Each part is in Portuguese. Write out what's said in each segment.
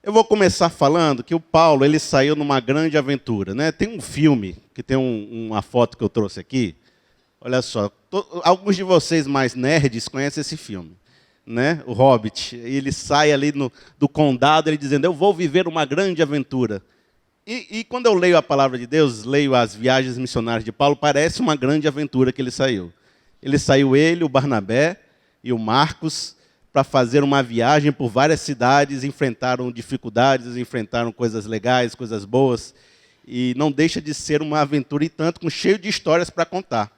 Eu vou começar falando que o Paulo ele saiu numa grande aventura, né? Tem um filme, que tem uma foto que eu trouxe aqui. Olha só, alguns de vocês mais nerds conhecem esse filme, né? O Hobbit. Ele sai ali do condado, ele dizendo, eu vou viver uma grande aventura. E quando eu leio a palavra de Deus, leio as viagens missionárias de Paulo, parece uma grande aventura que ele saiu. Ele saiu, o Barnabé e o Marcos, para fazer uma viagem por várias cidades, enfrentaram dificuldades, enfrentaram coisas legais, coisas boas, e não deixa de ser uma aventura e tanto, com cheio de histórias para contar.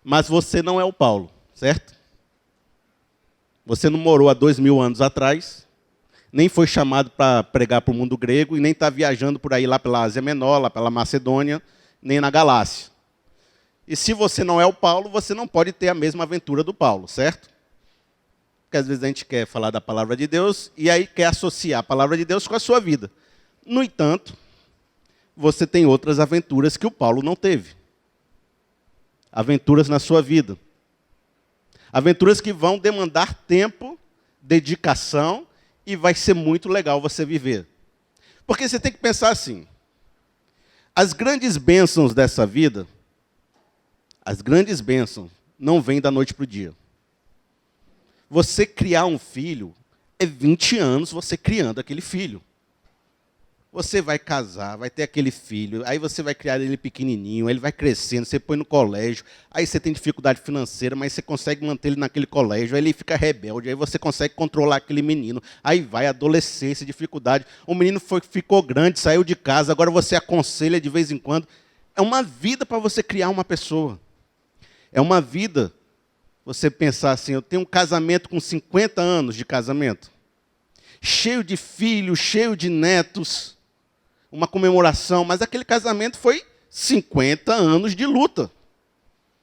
Mas você não é o Paulo, certo? Você não morou há 2000 anos atrás, nem foi chamado para pregar para o mundo grego, e nem está viajando por aí lá pela Ásia Menor, lá pela Macedônia, nem na Galácia. E se você não é o Paulo, você não pode ter a mesma aventura do Paulo, certo? Porque às vezes a gente quer falar da palavra de Deus, e aí quer associar a palavra de Deus com a sua vida. No entanto, você tem outras aventuras que o Paulo não teve. Aventuras na sua vida. Aventuras que vão demandar tempo, dedicação, e vai ser muito legal você viver. Porque você tem que pensar assim, as grandes bênçãos dessa vida, as grandes bênçãos não vêm da noite para o dia. Você criar um filho é 20 anos você criando aquele filho. Você vai casar, vai ter aquele filho, aí você vai criar ele pequenininho, ele vai crescendo, você põe no colégio, aí você tem dificuldade financeira, mas você consegue manter ele naquele colégio, aí ele fica rebelde, aí você consegue controlar aquele menino, aí vai adolescência, dificuldade, o menino ficou grande, saiu de casa, agora você aconselha de vez em quando. É uma vida para você criar uma pessoa. É uma vida, você pensar assim, eu tenho um casamento com 50 anos de casamento, cheio de filhos, cheio de netos, uma comemoração, mas aquele casamento foi 50 anos de luta.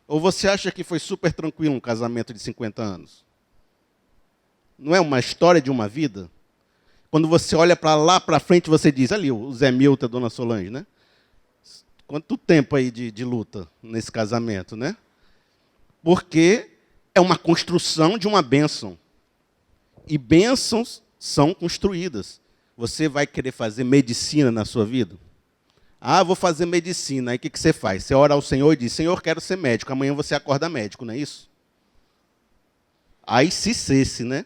Ou você acha que foi super tranquilo um casamento de 50 anos? Não é uma história de uma vida? Quando você olha para lá para frente, você diz, ali, o Zé Milton, a Dona Solange, né? Quanto tempo aí de luta nesse casamento, né? Porque é uma construção de uma bênção. E bênçãos são construídas. Você vai querer fazer medicina na sua vida? Ah, vou fazer medicina. Aí o que você faz? Você ora ao Senhor e diz, Senhor, quero ser médico. Amanhã você acorda médico, não é isso? Aí se cesse, né?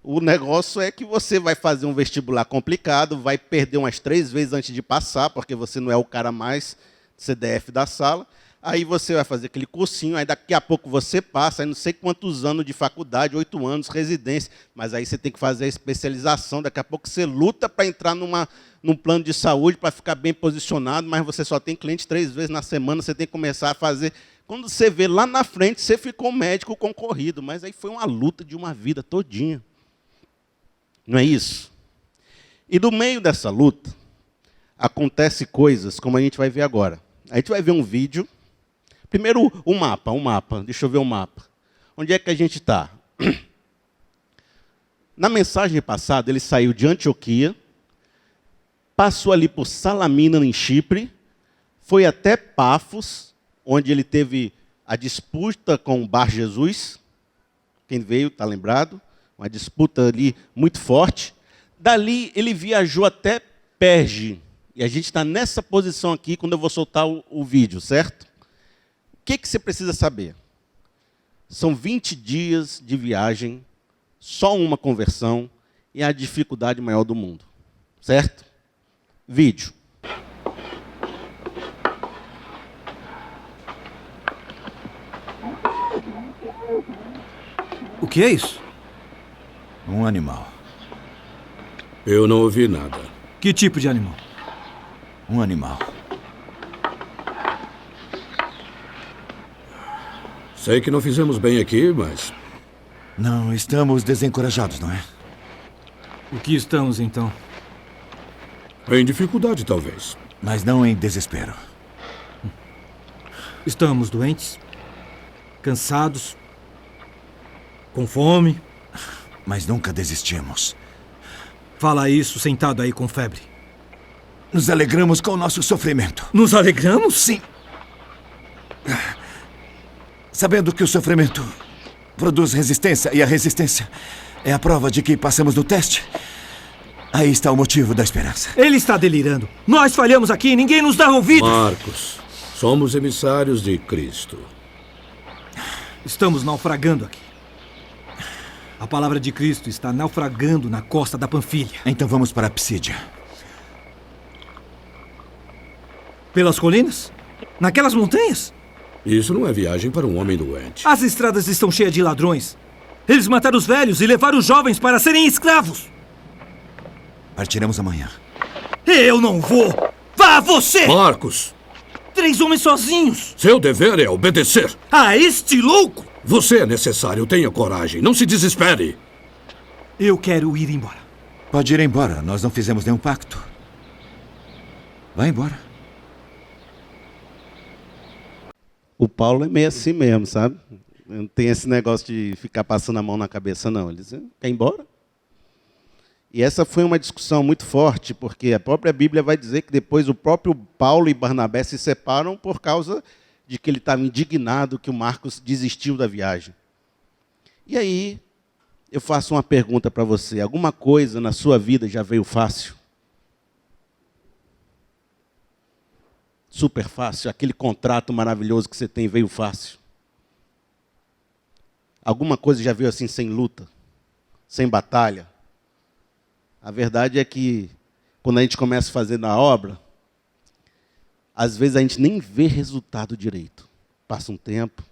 O negócio é que você vai fazer um vestibular complicado, vai perder umas 3 vezes antes de passar, porque você não é o cara mais CDF da sala. Aí você vai fazer aquele cursinho, aí daqui a pouco você passa, aí não sei quantos anos de faculdade, 8 anos, residência, mas aí você tem que fazer a especialização, daqui a pouco você luta para entrar num plano de saúde, para ficar bem posicionado, mas você só tem cliente 3 vezes na semana, você tem que começar a fazer. Quando você vê lá na frente, você ficou médico concorrido, mas aí foi uma luta de uma vida todinha. Não é isso? E no meio dessa luta, acontece coisas, como a gente vai ver agora. A gente vai ver um vídeo. Primeiro, um mapa. Deixa eu ver o mapa. Onde é que a gente está? Na mensagem passada, ele saiu de Antioquia, passou ali por Salamina, em Chipre, foi até Pafos, onde ele teve a disputa com o Bar Jesus. Quem veio, está lembrado? Uma disputa ali muito forte. Dali, ele viajou até Perge. E a gente está nessa posição aqui, quando eu vou soltar o vídeo, certo? O que você precisa saber? São 20 dias de viagem, só uma conversão, e a dificuldade maior do mundo. Certo? Vídeo. O que é isso? Um animal. Eu não ouvi nada. Que tipo de animal? Um animal. Sei que não fizemos bem aqui, mas... Não, estamos desencorajados, não é? O que estamos, então? Em dificuldade, talvez. Mas não em desespero. Estamos doentes, cansados, com fome. Mas nunca desistimos. Fala isso sentado aí com febre. Nos alegramos com o nosso sofrimento. Nos alegramos? Sim. Sabendo que o sofrimento produz resistência e a resistência é a prova de que passamos no teste, Aí está o motivo da esperança. Ele está delirando. Nós falhamos aqui e ninguém nos dá ouvidos. Marcos, somos emissários de Cristo. Estamos naufragando aqui. A palavra de Cristo está naufragando na costa da Panfilha. Então vamos para Psídia. Pelas colinas? Naquelas montanhas? Isso não é viagem para um homem doente. As estradas estão cheias de ladrões. Eles mataram os velhos e levaram os jovens para serem escravos. Partiremos amanhã. Eu não vou! Vá você! Marcos, 3 homens sozinhos! seu dever é obedecer. A este louco! Você é necessário, tenha coragem, não se desespere. Eu quero ir embora. Pode ir embora, nós não fizemos nenhum pacto. Vá embora. O Paulo é meio assim mesmo, sabe? Não tem esse negócio de ficar passando a mão na cabeça, não. Ele diz, quer ir embora? E essa foi uma discussão muito forte, porque a própria Bíblia vai dizer que depois o próprio Paulo e Barnabé se separam por causa de que ele estava indignado que o Marcos desistiu da viagem. E aí, eu faço uma pergunta para você. Alguma coisa na sua vida já veio fácil? Super fácil? Aquele contrato maravilhoso que você tem veio fácil? Alguma coisa já veio assim sem luta? Sem batalha? A verdade é que, quando a gente começa a fazer na obra, às vezes a gente nem vê resultado direito. Passa um tempo,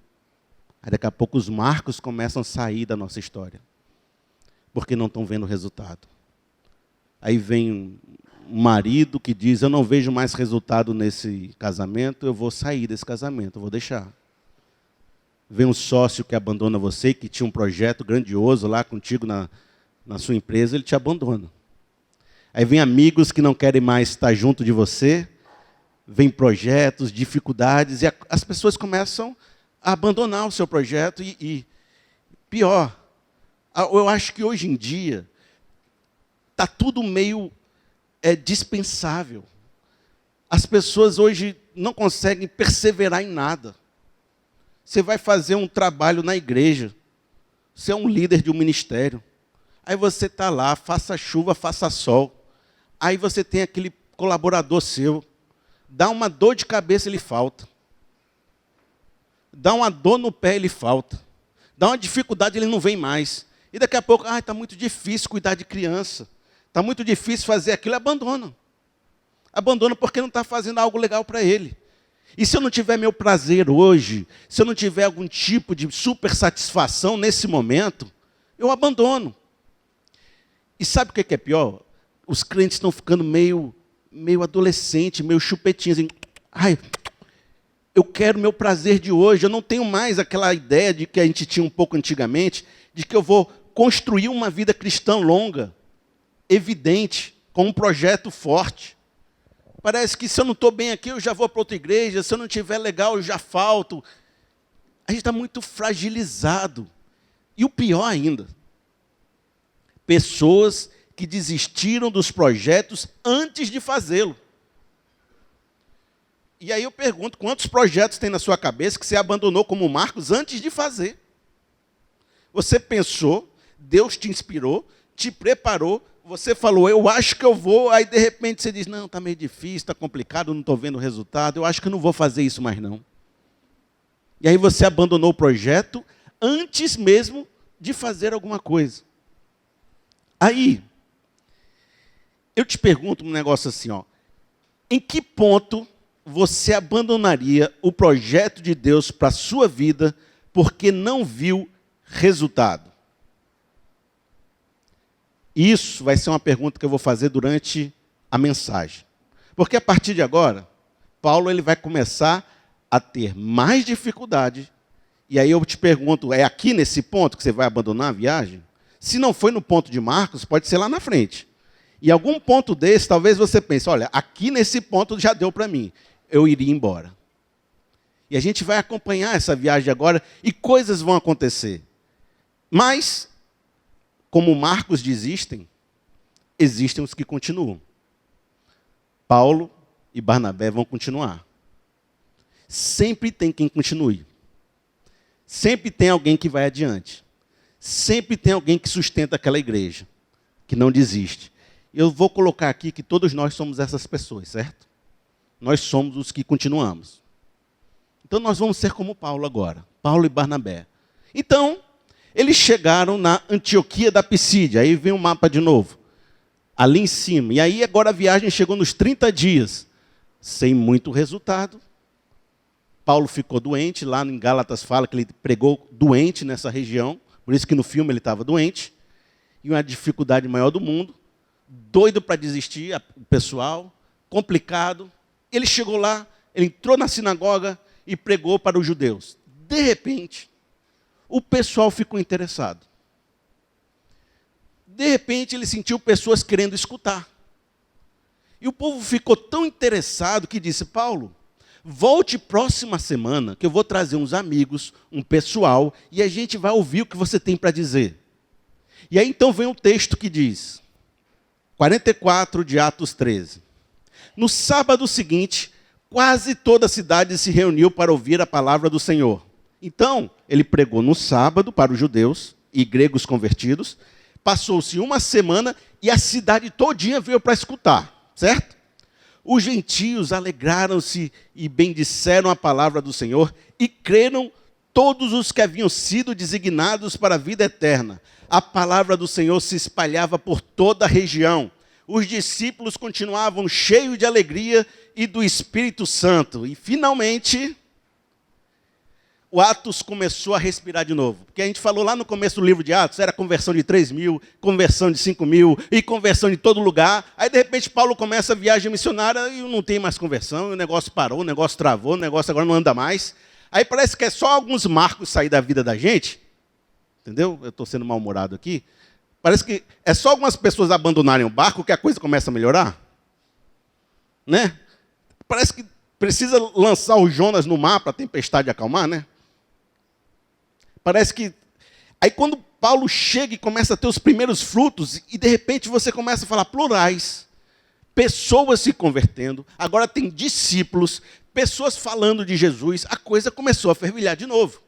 aí daqui a pouco os marcos começam a sair da nossa história, porque não estão vendo resultado. Aí vem um marido que diz, eu não vejo mais resultado nesse casamento, eu vou sair desse casamento, eu vou deixar. Vem um sócio que abandona você, que tinha um projeto grandioso lá contigo na sua empresa, ele te abandona. Aí vem amigos que não querem mais estar junto de você, vem projetos, dificuldades, e as pessoas começam a abandonar o seu projeto. E pior, eu acho que hoje em dia está tudo meio dispensável. As pessoas hoje não conseguem perseverar em nada. Você vai fazer um trabalho na igreja, você é um líder de um ministério, aí você está lá, faça chuva, faça sol, aí você tem aquele colaborador seu, dá uma dor de cabeça, ele falta. Dá uma dor no pé, ele falta. Dá uma dificuldade, ele não vem mais. E daqui a pouco, está muito difícil cuidar de criança. Está muito difícil fazer aquilo, abandona. Abandona porque não está fazendo algo legal para ele. E se eu não tiver meu prazer hoje, se eu não tiver algum tipo de super satisfação nesse momento, eu abandono. E sabe o que é pior? Os crentes estão ficando meio adolescente, meio chupetinho, assim, eu quero meu prazer de hoje, eu não tenho mais aquela ideia de que a gente tinha um pouco antigamente, de que eu vou construir uma vida cristã longa, evidente, com um projeto forte. Parece que se eu não estou bem aqui, eu já vou para outra igreja, se eu não estiver legal, eu já falto. A gente está muito fragilizado. E o pior ainda, pessoas que desistiram dos projetos antes de fazê-lo. E aí eu pergunto, quantos projetos tem na sua cabeça que você abandonou como Marcos antes de fazer? Você pensou, Deus te inspirou, te preparou, você falou, eu acho que eu vou, aí de repente você diz, não, está meio difícil, está complicado, não estou vendo o resultado, eu acho que eu não vou fazer isso mais não. E aí você abandonou o projeto antes mesmo de fazer alguma coisa. Aí, eu te pergunto um negócio assim, em que ponto você abandonaria o projeto de Deus para a sua vida porque não viu resultado? Isso vai ser uma pergunta que eu vou fazer durante a mensagem. Porque a partir de agora, Paulo ele vai começar a ter mais dificuldade. E aí eu te pergunto, é aqui nesse ponto que você vai abandonar a viagem? Se não foi no ponto de Marcos, pode ser lá na frente. E algum ponto desse, talvez você pense, olha, aqui nesse ponto já deu para mim. Eu iria embora. E a gente vai acompanhar essa viagem agora e coisas vão acontecer. Mas, como Marcos desistem, existem os que continuam. Paulo e Barnabé vão continuar. Sempre tem quem continue. Sempre tem alguém que vai adiante. Sempre tem alguém que sustenta aquela igreja, que não desiste. Eu vou colocar aqui que todos nós somos essas pessoas, certo? Nós somos os que continuamos. Então nós vamos ser como Paulo agora, Paulo e Barnabé. Então, eles chegaram na Antioquia da Pisídia, aí vem o mapa de novo, ali em cima. E aí agora a viagem chegou nos 30 dias, sem muito resultado. Paulo ficou doente, lá em Gálatas fala que ele pregou doente nessa região, por isso que no filme ele estava doente, e uma dificuldade maior do mundo, doido para desistir, o pessoal, complicado. Ele chegou lá, ele entrou na sinagoga e pregou para os judeus. De repente, o pessoal ficou interessado. De repente, ele sentiu pessoas querendo escutar. E o povo ficou tão interessado que disse: Paulo, volte próxima semana, que eu vou trazer uns amigos, um pessoal, e a gente vai ouvir o que você tem para dizer. E aí então vem um texto que diz, 44 de Atos 13. No sábado seguinte, quase toda a cidade se reuniu para ouvir a palavra do Senhor. Então, ele pregou no sábado para os judeus e gregos convertidos. Passou-se uma semana e a cidade todinha veio para escutar, certo? Os gentios alegraram-se e bendisseram a palavra do Senhor e creram todos os que haviam sido designados para a vida eterna. A palavra do Senhor se espalhava por toda a região. Os discípulos continuavam cheios de alegria e do Espírito Santo. E, finalmente, o Atos começou a respirar de novo. Porque a gente falou lá no começo do livro de Atos, era conversão de 3.000, conversão de 5.000 e conversão de todo lugar. Aí, de repente, Paulo começa a viagem missionária e não tem mais conversão, o negócio parou, o negócio travou, o negócio agora não anda mais. Aí parece que é só alguns marcos sair da vida da gente. Entendeu? Eu estou sendo mal-humorado aqui. Parece que é só algumas pessoas abandonarem o barco que a coisa começa a melhorar. Né? Parece que precisa lançar o Jonas no mar para a tempestade acalmar, né? Parece que... Aí quando Paulo chega e começa a ter os primeiros frutos, e de repente você começa a falar plurais, pessoas se convertendo, agora tem discípulos, pessoas falando de Jesus, a coisa começou a fervilhar de novo.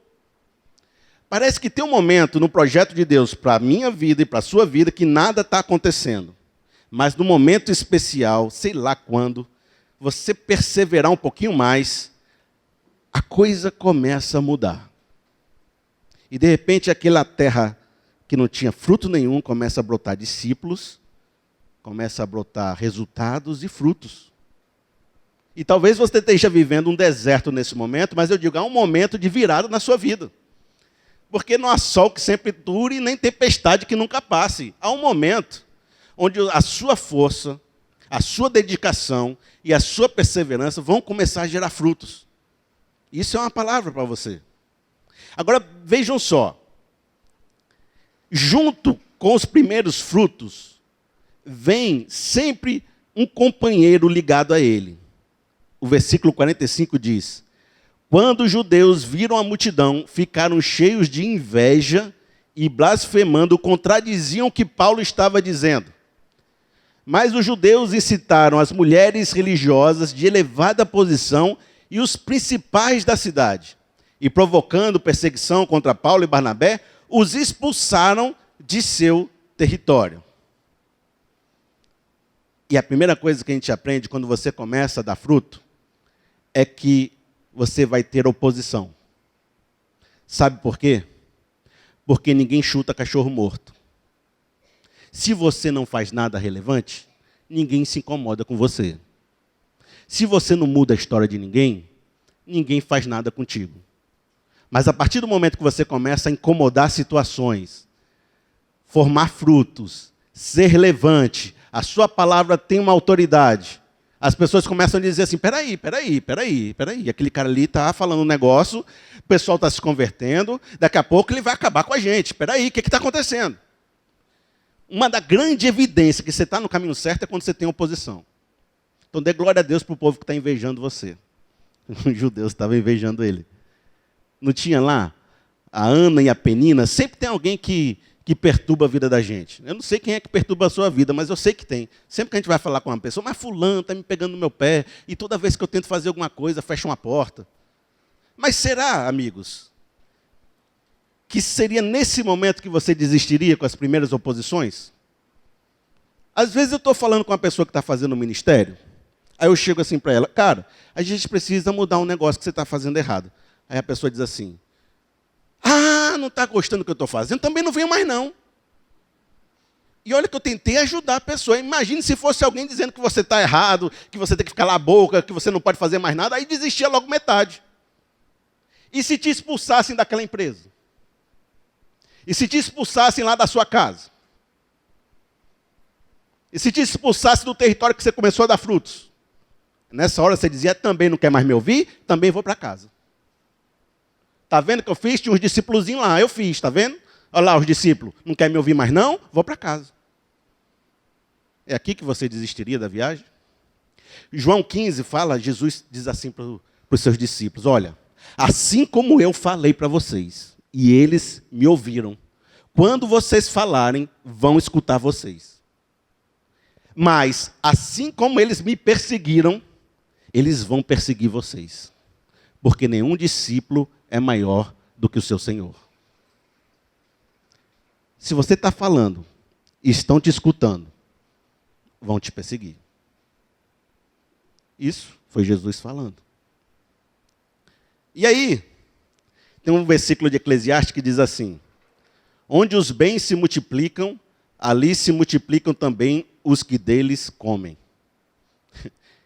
Parece que tem um momento no projeto de Deus para a minha vida e para a sua vida que nada está acontecendo. Mas no momento especial, sei lá quando, você perseverar um pouquinho mais, a coisa começa a mudar. E de repente aquela terra que não tinha fruto nenhum começa a brotar discípulos, começa a brotar resultados e frutos. E talvez você esteja vivendo um deserto nesse momento, mas eu digo, há um momento de virada na sua vida. Porque não há sol que sempre dure, nem tempestade que nunca passe. Há um momento onde a sua força, a sua dedicação e a sua perseverança vão começar a gerar frutos. Isso é uma palavra para você. Agora, vejam só. Junto com os primeiros frutos, vem sempre um companheiro ligado a ele. O versículo 45 diz: quando os judeus viram a multidão, ficaram cheios de inveja e blasfemando, contradiziam o que Paulo estava dizendo. Mas os judeus incitaram as mulheres religiosas de elevada posição e os principais da cidade. E provocando perseguição contra Paulo e Barnabé, os expulsaram de seu território. E a primeira coisa que a gente aprende quando você começa a dar fruto é que você vai ter oposição. Sabe por quê? Porque ninguém chuta cachorro morto. Se você não faz nada relevante, ninguém se incomoda com você. Se você não muda a história de ninguém, ninguém faz nada contigo. Mas a partir do momento que você começa a incomodar situações, formar frutos, ser relevante, a sua palavra tem uma autoridade, as pessoas começam a dizer assim, peraí, aquele cara ali está falando um negócio, o pessoal está se convertendo, daqui a pouco ele vai acabar com a gente, peraí, o que está acontecendo? Uma da grande evidência que você está no caminho certo é quando você tem oposição. Então dê glória a Deus para o povo que está invejando você. Os judeus estavam invejando ele. Não tinha lá a Ana e a Penina? Sempre tem alguém que perturba a vida da gente. Eu não sei quem é que perturba a sua vida, mas eu sei que tem. Sempre que a gente vai falar com uma pessoa, mas fulano está me pegando no meu pé, e toda vez que eu tento fazer alguma coisa, fecha uma porta. Mas será, amigos, que seria nesse momento que você desistiria com as primeiras oposições? Às vezes eu estou falando com uma pessoa que está fazendo um ministério, aí eu chego assim para ela, cara, a gente precisa mudar um negócio que você está fazendo errado. Aí a pessoa diz assim, não está gostando do que eu estou fazendo? Também não venho mais não. E olha que eu tentei ajudar a pessoa. Imagine se fosse alguém dizendo que você está errado, que você tem que calar a boca, que você não pode fazer mais nada, aí desistia logo metade. E se te expulsassem daquela empresa? E se te expulsassem lá da sua casa? E se te expulsasse do território que você começou a dar frutos? Nessa hora você dizia, também não quer mais me ouvir? Também vou para casa. Está vendo que eu fiz? Tinha uns discípulozinhos lá, eu fiz, está vendo? Olha lá os discípulos, não quer me ouvir mais não? Vou para casa. É aqui que você desistiria da viagem? João 15 fala, Jesus diz assim para os seus discípulos, olha, assim como eu falei para vocês, e eles me ouviram, quando vocês falarem, vão escutar vocês. Mas, assim como eles me perseguiram, eles vão perseguir vocês. Porque nenhum discípulo é maior do que o seu Senhor. Se você está falando e estão te escutando, vão te perseguir. Isso foi Jesus falando. E aí, tem um versículo de Eclesiastes que diz assim, onde os bens se multiplicam, ali se multiplicam também os que deles comem.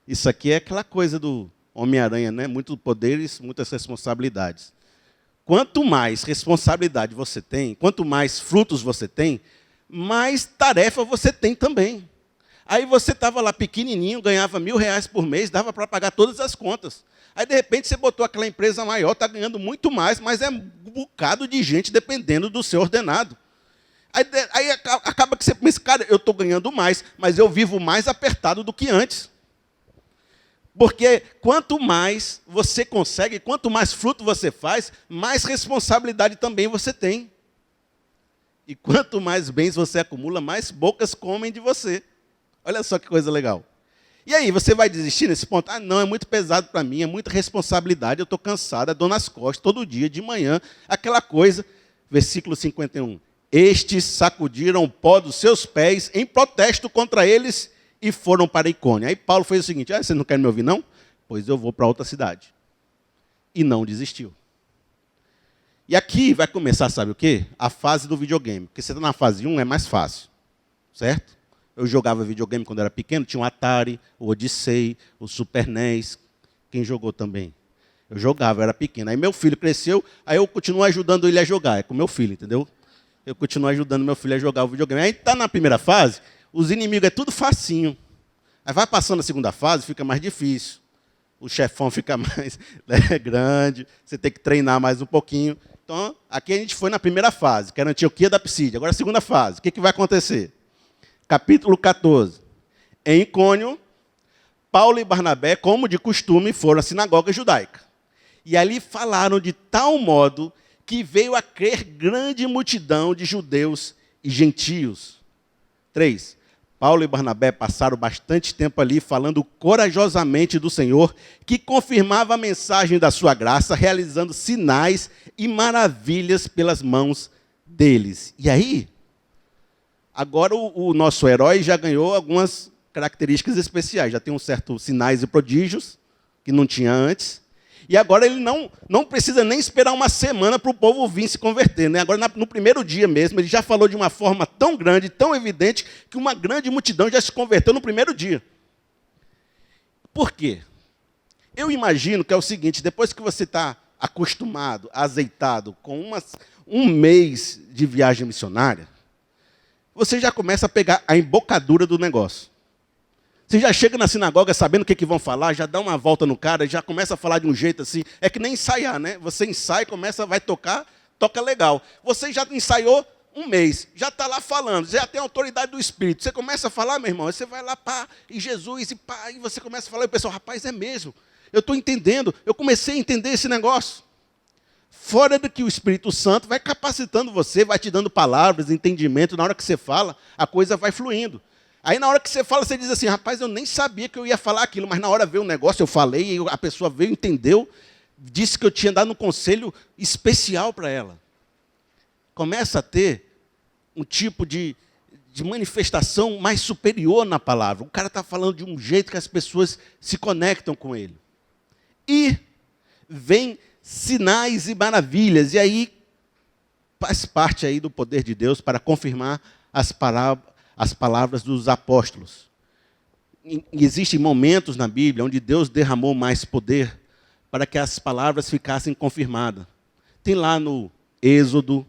Isso aqui é aquela coisa do Homem-Aranha, né? Muitos poderes, muitas responsabilidades. Quanto mais responsabilidade você tem, quanto mais frutos você tem, mais tarefa você tem também. Aí você estava lá pequenininho, ganhava R$1.000 por mês, dava para pagar todas as contas. Aí, de repente, você botou aquela empresa maior, está ganhando muito mais, mas é um bocado de gente dependendo do seu ordenado. Aí acaba que você pensa, cara, eu estou ganhando mais, mas eu vivo mais apertado do que antes. Porque quanto mais você consegue, quanto mais fruto você faz, mais responsabilidade também você tem. E quanto mais bens você acumula, mais bocas comem de você. Olha só que coisa legal. E aí, você vai desistir nesse ponto? Não, é muito pesado para mim, é muita responsabilidade, eu estou cansado, é dor nas costas, todo dia, de manhã, aquela coisa. Versículo 51. Estes sacudiram o pó dos seus pés em protesto contra eles e foram para Icônio. Aí Paulo fez o seguinte, vocês não querem me ouvir não? Pois eu vou para outra cidade. E não desistiu. E aqui vai começar, sabe o quê? A fase do videogame. Porque você está na fase 1, é mais fácil. Certo? Eu jogava videogame quando era pequeno, tinha o Atari, o Odyssey, o Super NES. Quem jogou também? Eu jogava, eu era pequeno. Aí meu filho cresceu, aí eu continuo ajudando ele a jogar. É com meu filho, entendeu? Eu continuo ajudando meu filho a jogar o videogame. Aí está na primeira fase, os inimigos é tudo facinho. Aí vai passando a segunda fase, fica mais difícil. O chefão fica mais grande, você tem que treinar mais um pouquinho. Então, aqui a gente foi na primeira fase, que era a Antioquia da Psídia. Agora a segunda fase, o que vai acontecer? Capítulo 14. Em Icônio, Paulo e Barnabé, como de costume, foram à sinagoga judaica. E ali falaram de tal modo que veio a crer grande multidão de judeus e gentios. 3. Paulo e Barnabé passaram bastante tempo ali falando corajosamente do Senhor, que confirmava a mensagem da sua graça, realizando sinais e maravilhas pelas mãos deles. E aí, agora o nosso herói já ganhou algumas características especiais. Já tem um certo sinais e prodígios, que não tinha antes. E agora ele não precisa nem esperar uma semana para o povo vir se converter. Né? Agora, no primeiro dia mesmo, ele já falou de uma forma tão grande, tão evidente, que uma grande multidão já se converteu no primeiro dia. Por quê? Eu imagino que é o seguinte, depois que você está acostumado, azeitado, com um mês de viagem missionária, você já começa a pegar a embocadura do negócio. Você já chega na sinagoga sabendo o que vão falar, já dá uma volta no cara, já começa a falar de um jeito assim. É que nem ensaiar, né? Você ensaia, vai tocar, toca legal. Você já ensaiou um mês, já está lá falando, já tem a autoridade do Espírito. Você começa a falar, meu irmão, você vai lá, pá, e Jesus, e pá, e você começa a falar, e o pessoal, rapaz, é mesmo. Eu estou entendendo, eu comecei a entender esse negócio. Fora do que o Espírito Santo vai capacitando você, vai te dando palavras, entendimento, na hora que você fala, a coisa vai fluindo. Aí na hora que você fala, você diz assim, rapaz, eu nem sabia que eu ia falar aquilo, mas na hora veio o negócio, eu falei, e a pessoa veio, entendeu, disse que eu tinha dado um conselho especial para ela. Começa a ter um tipo de de manifestação mais superior na palavra. O cara está falando de um jeito que as pessoas se conectam com ele. E vem sinais e maravilhas. E aí faz parte aí do poder de Deus para confirmar as palavras dos apóstolos. Existem momentos na Bíblia onde Deus derramou mais poder para que as palavras ficassem confirmadas. Tem lá no Êxodo,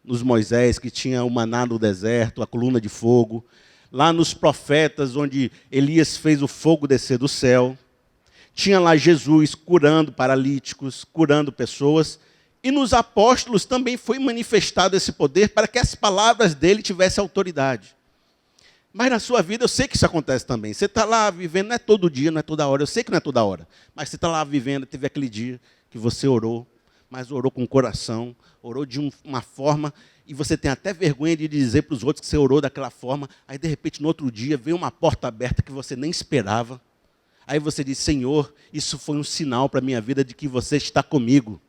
nos Moisés, que tinha o maná no deserto, a coluna de fogo. Lá nos profetas, onde Elias fez o fogo descer do céu. Tinha lá Jesus curando paralíticos, curando pessoas. E nos apóstolos também foi manifestado esse poder para que as palavras dele tivessem autoridade. Mas na sua vida, eu sei que isso acontece também. Você está lá vivendo, não é todo dia, não é toda hora. Eu sei que não é toda hora. Mas você está lá vivendo, teve aquele dia que você orou, mas orou com o coração, orou de uma forma, e você tem até vergonha de dizer para os outros que você orou daquela forma. Aí, de repente, no outro dia, veio uma porta aberta que você nem esperava. Aí você diz, Senhor, isso foi um sinal para a minha vida de que você está comigo.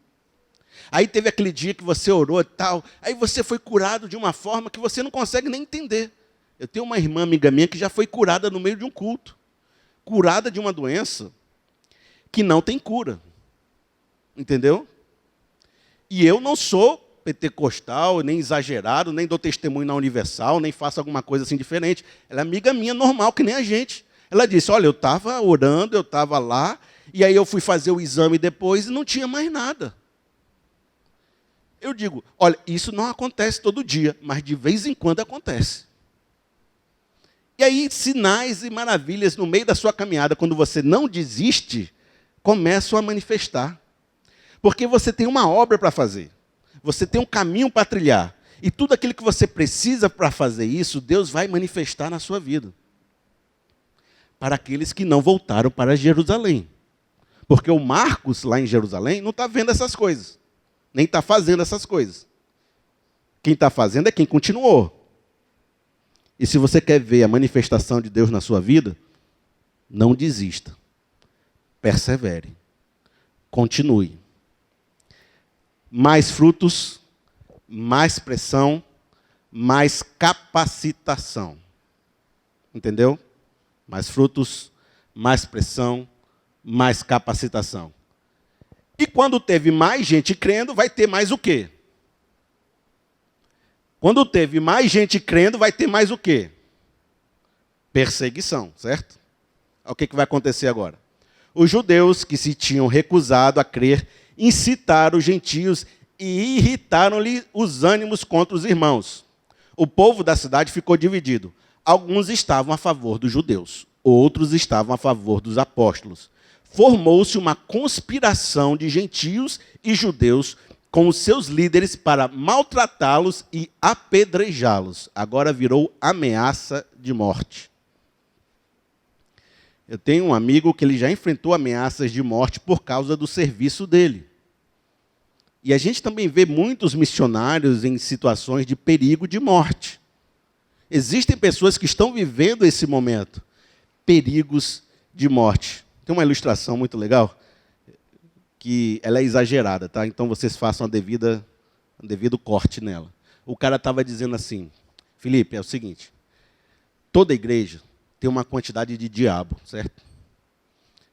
Aí teve aquele dia que você orou e tal, aí você foi curado de uma forma que você não consegue nem entender. Eu tenho uma irmã amiga minha que já foi curada no meio de um culto. Curada de uma doença que não tem cura. Entendeu? E eu não sou pentecostal, nem exagerado, nem dou testemunho na Universal, nem faço alguma coisa assim diferente. Ela é amiga minha, normal, que nem a gente. Ela disse, olha, eu estava orando, eu estava lá, e aí eu fui fazer o exame depois e não tinha mais nada. Eu digo, olha, isso não acontece todo dia, mas de vez em quando acontece. E aí, sinais e maravilhas no meio da sua caminhada, quando você não desiste, começam a manifestar. Porque você tem uma obra para fazer. Você tem um caminho para trilhar. E tudo aquilo que você precisa para fazer isso, Deus vai manifestar na sua vida. Para aqueles que não voltaram para Jerusalém. Porque o Marcos, lá em Jerusalém, não está vendo essas coisas. Nem está fazendo essas coisas. Quem está fazendo é quem continuou. E se você quer ver a manifestação de Deus na sua vida, não desista. Persevere. Continue. Mais frutos, mais pressão, mais capacitação. Entendeu? Mais frutos, mais pressão, mais capacitação. E quando teve mais gente crendo, vai ter mais o quê? Quando teve mais gente crendo, vai ter mais o quê? Perseguição, certo? O que vai acontecer agora? Os judeus que se tinham recusado a crer, incitaram os gentios e irritaram-lhe os ânimos contra os irmãos. O povo da cidade ficou dividido. Alguns estavam a favor dos judeus, outros estavam a favor dos apóstolos. Formou-se uma conspiração de gentios e judeus com os seus líderes para maltratá-los e apedrejá-los. Agora virou ameaça de morte. Eu tenho um amigo que ele já enfrentou ameaças de morte por causa do serviço dele. E a gente também vê muitos missionários em situações de perigo de morte. Existem pessoas que estão vivendo esse momento, perigos de morte. Tem uma ilustração muito legal, que ela é exagerada, tá? Então vocês façam um devido corte nela. O cara estava dizendo assim, Felipe, é o seguinte, toda igreja tem uma quantidade de diabo, certo?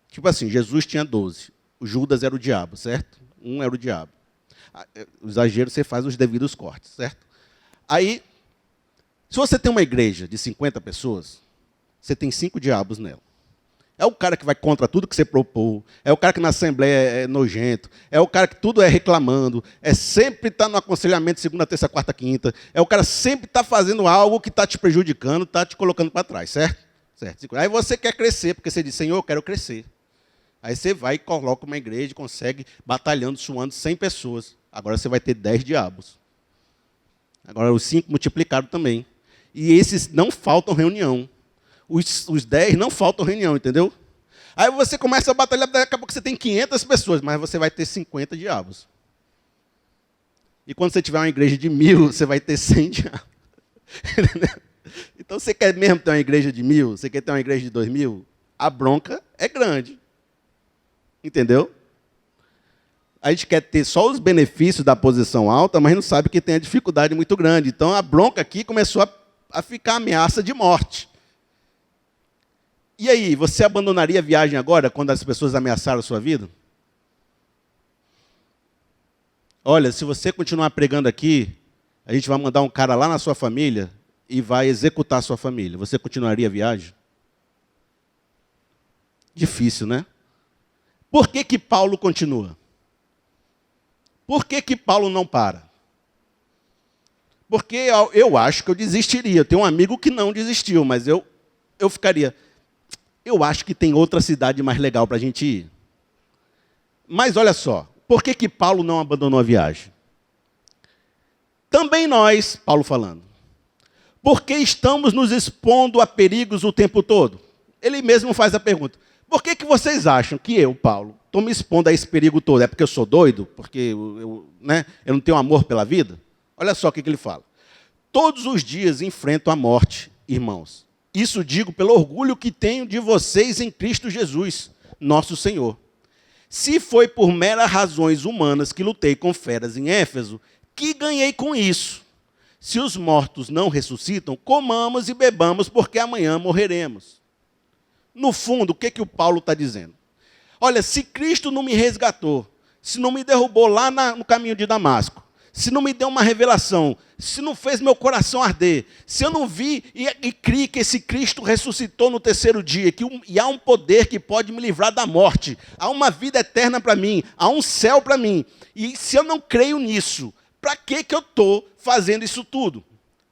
Tipo assim, Jesus tinha 12, o Judas era o diabo, certo? Um era o diabo. O exagero você faz os devidos cortes, certo? Aí, se você tem uma igreja de 50 pessoas, você tem 5 diabos nela. É o cara que vai contra tudo que você propôs. É o cara que na assembleia é nojento. É o cara que tudo é reclamando. É sempre está no aconselhamento segunda, terça, quarta, quinta. É o cara sempre está fazendo algo que está te prejudicando, está te colocando para trás, certo? Certo. Aí você quer crescer, porque você diz, Senhor, eu quero crescer. Aí você vai e coloca uma igreja e consegue, batalhando, suando 100 pessoas. Agora você vai ter 10 diabos. Agora os 5 multiplicaram também. E esses não faltam reunião. Os 10 não faltam reunião, entendeu? Aí você começa a batalhar, daqui a pouco você tem 500 pessoas, mas você vai ter 50 diabos. E quando você tiver uma igreja de 1000, você vai ter 100 diabos. Então você quer mesmo ter uma igreja de 1000? Você quer ter uma igreja de 2000? A bronca é grande. Entendeu? A gente quer ter só os benefícios da posição alta, mas não sabe que tem a dificuldade muito grande. Então a bronca aqui começou a ficar ameaça de morte. E aí, você abandonaria a viagem agora, quando as pessoas ameaçaram a sua vida? Olha, se você continuar pregando aqui, a gente vai mandar um cara lá na sua família e vai executar a sua família. Você continuaria a viagem? Difícil, né? Por que que Paulo continua? Por que que Paulo não para? Porque eu acho que eu desistiria. Eu tenho um amigo que não desistiu, mas eu ficaria... Eu acho que tem outra cidade mais legal para a gente ir. Mas olha só, por que que Paulo não abandonou a viagem? Também nós, Paulo falando, porque estamos nos expondo a perigos o tempo todo. Ele mesmo faz a pergunta, por que que vocês acham que eu, Paulo, estou me expondo a esse perigo todo? É porque eu sou doido? Porque eu não tenho amor pela vida? Olha só o que ele fala. Todos os dias enfrento a morte, irmãos. Isso digo pelo orgulho que tenho de vocês em Cristo Jesus, nosso Senhor. Se foi por meras razões humanas que lutei com feras em Éfeso, que ganhei com isso? Se os mortos não ressuscitam, comamos e bebamos, porque amanhã morreremos. No fundo, o que o Paulo está dizendo? Olha, se Cristo não me resgatou, se não me derrubou lá no caminho de Damasco, se não me deu uma revelação, se não fez meu coração arder, se eu não vi e criei que esse Cristo ressuscitou no terceiro dia, e há um poder que pode me livrar da morte, há uma vida eterna para mim, há um céu para mim, e se eu não creio nisso, para que eu estou fazendo isso tudo?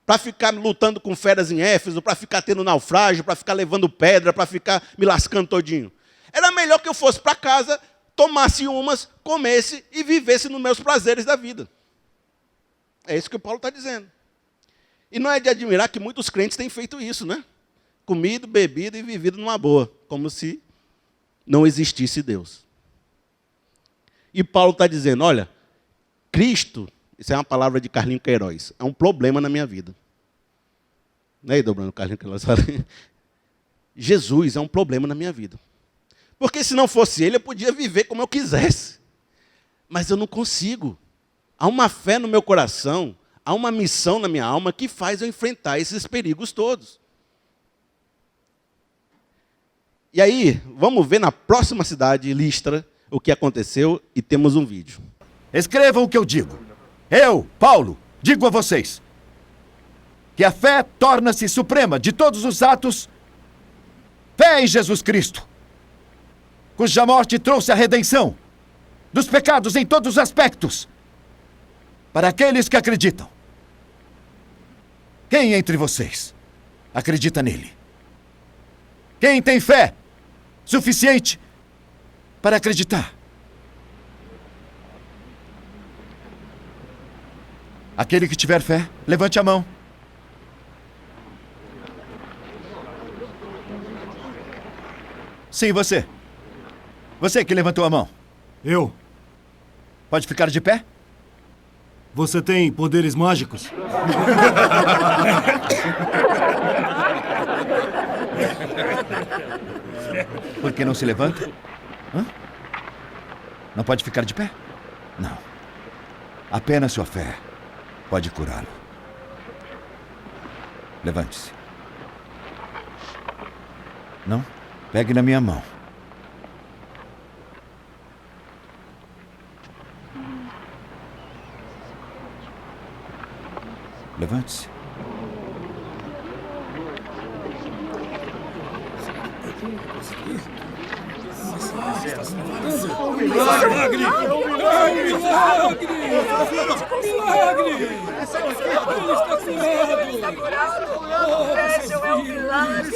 Para ficar lutando com feras em Éfeso, para ficar tendo naufrágio, para ficar levando pedra, para ficar me lascando todinho. Era melhor que eu fosse para casa, tomasse umas, comesse e vivesse nos meus prazeres da vida. É isso que o Paulo está dizendo. E não é de admirar que muitos crentes têm feito isso, né? Comido, bebido e vivido numa boa, como se não existisse Deus. E Paulo está dizendo, olha, Cristo, isso é uma palavra de Carlinhos Queiroz, é um problema na minha vida. Não é aí, dobrando Carlinhos Queiroz? Jesus é um problema na minha vida. Porque se não fosse ele, eu podia viver como eu quisesse. Mas eu não consigo. Há uma fé no meu coração, há uma missão na minha alma que faz eu enfrentar esses perigos todos. E aí, vamos ver na próxima cidade, Listra, o que aconteceu, e temos um vídeo. Escrevam o que eu digo. Eu, Paulo, digo a vocês que a fé torna-se suprema de todos os atos. Fé em Jesus Cristo, cuja morte trouxe a redenção dos pecados em todos os aspectos, para aqueles que acreditam. Quem entre vocês acredita nele? Quem tem fé suficiente para acreditar? Aquele que tiver fé, levante a mão. Sim, você. Você que levantou a mão. Eu. Pode ficar de pé? Você tem poderes mágicos? Por que não se levanta? Hã? Não pode ficar de pé? Não. Apenas sua fé pode curá-lo. Levante-se. Não? Pegue na minha mão. Levante-se. Milagre! Esse é o milagre!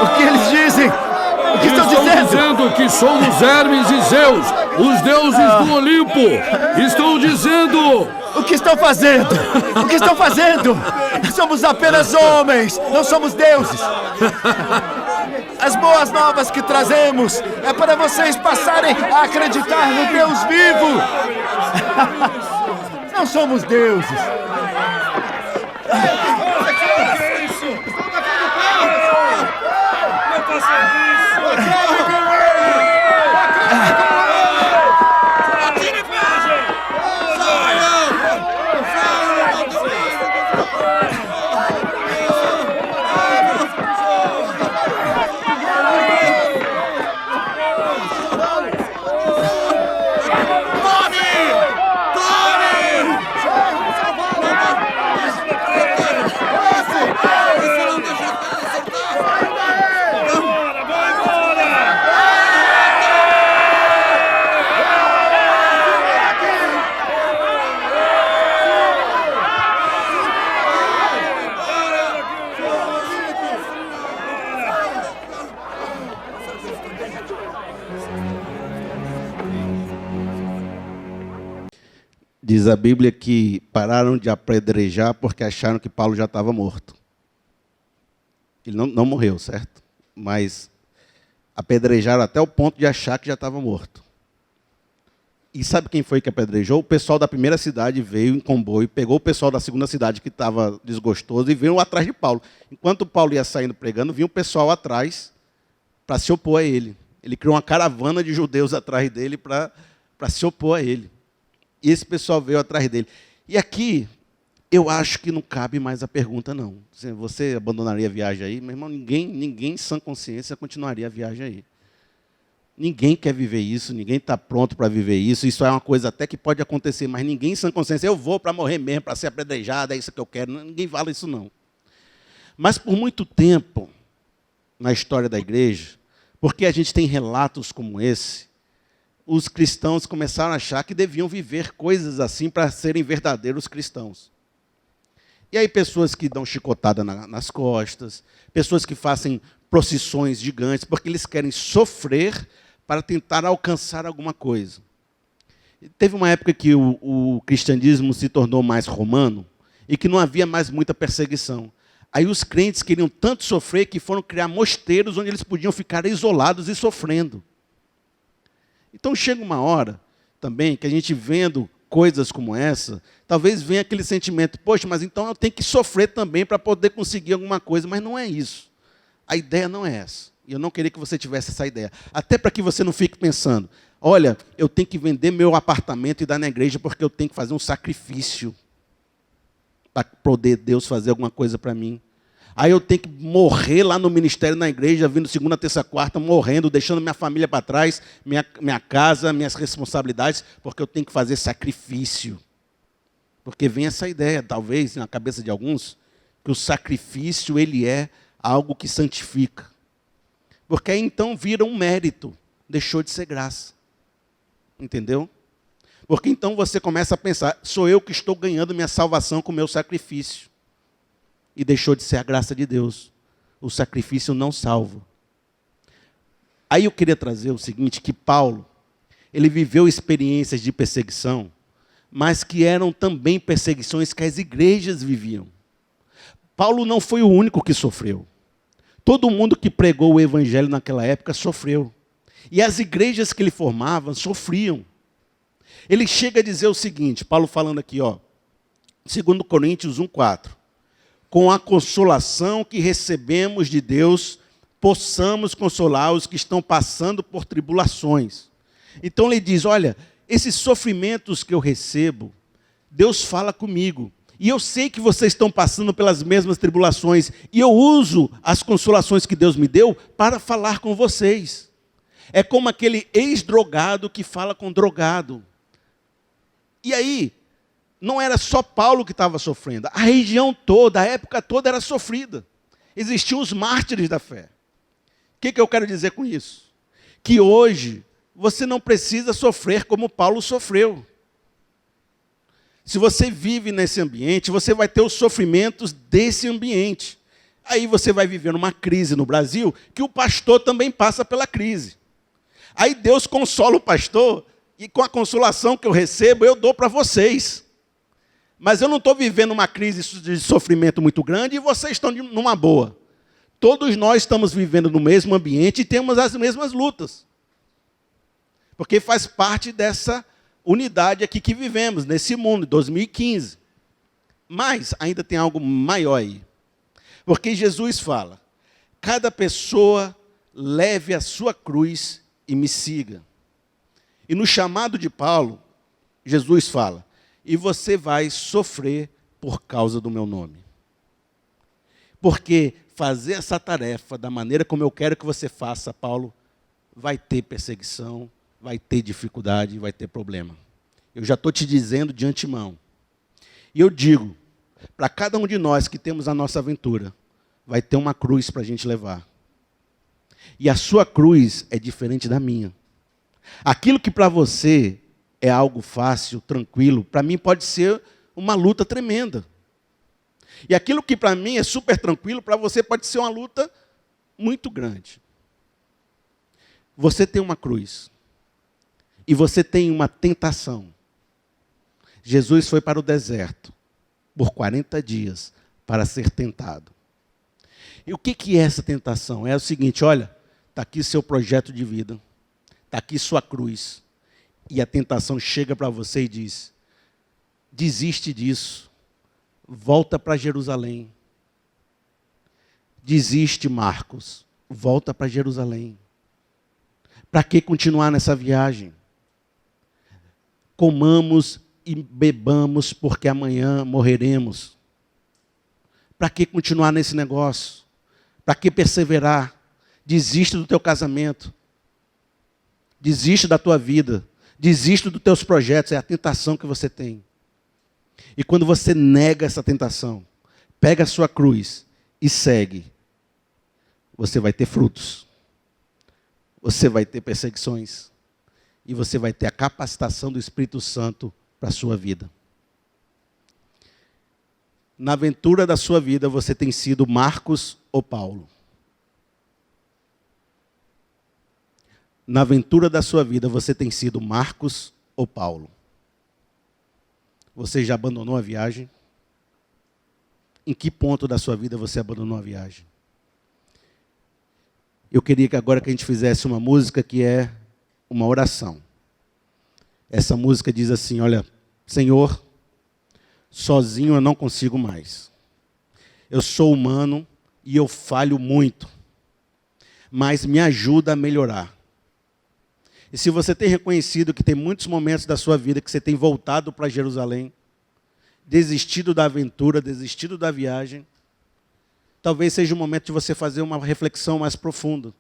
O que eles dizem? O que estão dizendo? Que somos Hermes e Zeus, os deuses do Olimpo. Estão dizendo... O que estão fazendo? O que estão fazendo? Somos apenas homens, não somos deuses. As boas novas que trazemos é para vocês passarem a acreditar no Deus vivo. Não somos deuses. Diz a Bíblia que pararam de apedrejar porque acharam que Paulo já estava morto. Ele não morreu, certo? Mas apedrejaram até o ponto de achar que já estava morto. E sabe quem foi que apedrejou? O pessoal da primeira cidade veio em comboio, pegou o pessoal da segunda cidade que estava desgostoso e veio atrás de Paulo. Enquanto Paulo ia saindo pregando, vinha o pessoal atrás para se opor a ele. Ele criou uma caravana de judeus atrás dele para se opor a ele. E esse pessoal veio atrás dele. E aqui, eu acho que não cabe mais a pergunta, não. Você abandonaria a viagem aí? Meu irmão, ninguém em sã consciência continuaria a viagem aí. Ninguém quer viver isso, ninguém está pronto para viver isso. Isso é uma coisa até que pode acontecer, mas ninguém em sã consciência, eu vou para morrer mesmo, para ser apedrejado, é isso que eu quero. Ninguém fala isso, não. Mas por muito tempo, na história da igreja, porque a gente tem relatos como esse, os cristãos começaram a achar que deviam viver coisas assim para serem verdadeiros cristãos. E aí pessoas que dão chicotada nas costas, pessoas que fazem procissões gigantes, porque eles querem sofrer para tentar alcançar alguma coisa. E teve uma época que o cristianismo se tornou mais romano e que não havia mais muita perseguição. Aí os crentes queriam tanto sofrer que foram criar mosteiros onde eles podiam ficar isolados e sofrendo. Então chega uma hora também que a gente vendo coisas como essa, talvez venha aquele sentimento, poxa, mas então eu tenho que sofrer também para poder conseguir alguma coisa, mas não é isso. A ideia não é essa. E eu não queria que você tivesse essa ideia. Até para que você não fique pensando, olha, eu tenho que vender meu apartamento e dar na igreja porque eu tenho que fazer um sacrifício para poder Deus fazer alguma coisa para mim. Aí eu tenho que morrer lá no ministério, na igreja, vindo segunda, terça, quarta, morrendo, deixando minha família para trás, minha casa, minhas responsabilidades, porque eu tenho que fazer sacrifício. Porque vem essa ideia, talvez, na cabeça de alguns, que o sacrifício ele é algo que santifica. Porque aí então vira um mérito, deixou de ser graça. Entendeu? Porque então você começa a pensar, sou eu que estou ganhando minha salvação com o meu sacrifício. E deixou de ser a graça de Deus. O sacrifício não salva. Aí eu queria trazer o seguinte, que Paulo, ele viveu experiências de perseguição, mas que eram também perseguições que as igrejas viviam. Paulo não foi o único que sofreu. Todo mundo que pregou o evangelho naquela época sofreu. E as igrejas que ele formava sofriam. Ele chega a dizer o seguinte, Paulo falando aqui, 2 Coríntios 1:4. Com a consolação que recebemos de Deus, possamos consolar os que estão passando por tribulações. Então ele diz, olha, esses sofrimentos que eu recebo, Deus fala comigo. E eu sei que vocês estão passando pelas mesmas tribulações. E eu uso as consolações que Deus me deu para falar com vocês. É como aquele ex-drogado que fala com drogado. E aí, não era só Paulo que estava sofrendo. A região toda, a época toda era sofrida. Existiam os mártires da fé. O que eu quero dizer com isso? Que hoje você não precisa sofrer como Paulo sofreu. Se você vive nesse ambiente, você vai ter os sofrimentos desse ambiente. Aí você vai viver uma crise no Brasil, que o pastor também passa pela crise. Aí Deus consola o pastor, e com a consolação que eu recebo, eu dou para vocês. Mas eu não estou vivendo uma crise de sofrimento muito grande, e vocês estão numa boa. todos nós estamos vivendo no mesmo ambiente e temos as mesmas lutas. Porque faz parte dessa unidade aqui que vivemos, nesse mundo, 2015. Mas ainda tem algo maior aí. Porque Jesus fala, cada pessoa leve a sua cruz e me siga. E no chamado de Paulo, Jesus fala, e você vai sofrer por causa do meu nome. Porque fazer essa tarefa da maneira como eu quero que você faça, Paulo, vai ter perseguição, vai ter dificuldade, vai ter problema. Eu já estou te dizendo de antemão. E eu digo, para cada um de nós que temos a nossa aventura, vai ter uma cruz para a gente levar. E a sua cruz é diferente da minha. Aquilo que para você é algo fácil, tranquilo, para mim pode ser uma luta tremenda. E aquilo que para mim é super tranquilo, para você pode ser uma luta muito grande. Você tem uma cruz. E você tem uma tentação. Jesus foi para o deserto por 40 dias para ser tentado. E o que é essa tentação? É o seguinte, olha, está aqui seu projeto de vida, está aqui sua cruz. E a tentação chega para você e diz, desiste disso, volta para Jerusalém. Desiste, Marcos, volta para Jerusalém. Para que continuar nessa viagem? Comamos e bebamos, porque amanhã morreremos. Para que continuar nesse negócio? Para que perseverar? Desiste do teu casamento. Desiste da tua vida. Desiste dos teus projetos. É a tentação que você tem. E quando você nega essa tentação, pega a sua cruz e segue, você vai ter frutos. Você vai ter perseguições. E você vai ter a capacitação do Espírito Santo para a sua vida. Na aventura da sua vida, você tem sido Marcos ou Paulo? Na aventura da sua vida, você tem sido Marcos ou Paulo? Você já abandonou a viagem? Em que ponto da sua vida você abandonou a viagem? Eu queria que agora que a gente fizesse uma música que é uma oração. Essa música diz assim, olha, Senhor, sozinho eu não consigo mais. Eu sou humano e eu falho muito, mas me ajuda a melhorar. E se você tem reconhecido que tem muitos momentos da sua vida que você tem voltado para Jerusalém, desistido da aventura, desistido da viagem, talvez seja o momento de você fazer uma reflexão mais profunda.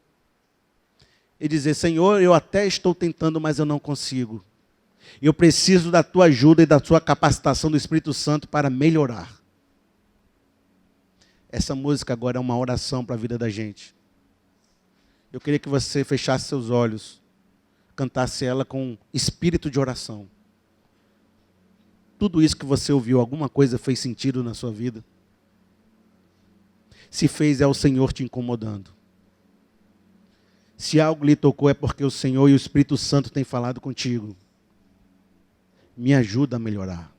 E dizer, Senhor, eu até estou tentando, mas eu não consigo. Eu preciso da tua ajuda e da tua capacitação do Espírito Santo para melhorar. Essa música agora é uma oração para a vida da gente. Eu queria que você fechasse seus olhos, cantasse ela com espírito de oração. Tudo isso que você ouviu, alguma coisa fez sentido na sua vida? Se fez, é o Senhor te incomodando. Se algo lhe tocou, é porque o Senhor e o Espírito Santo têm falado contigo. Me ajuda a melhorar.